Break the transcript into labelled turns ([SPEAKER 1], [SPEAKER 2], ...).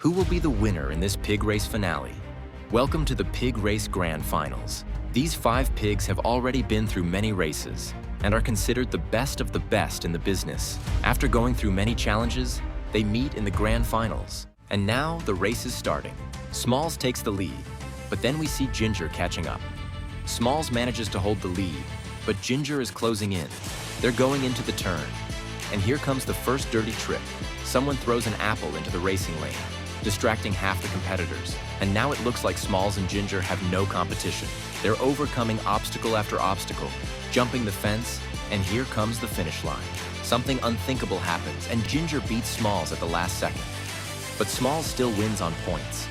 [SPEAKER 1] Who will be the winner in this pig race finale? Welcome to the Pig Race Grand Finals. These 5 pigs have already been through many races and are considered the best of the best in the business. After going through many challenges, they meet in the Grand Finals. And now the race is starting. Smalls takes the lead, but then we see Ginger catching up. Smalls manages to hold the lead, but Ginger is closing in. They're going into the turn. And here comes the first dirty trick. Someone throws an apple into the racing lane, distracting half the competitors. And now it looks like Smalls and Ginger have no competition. They're overcoming obstacle after obstacle, jumping the fence, and here comes the finish line. Something unthinkable happens, and Ginger beats Smalls at the last second. But Smalls still wins on points.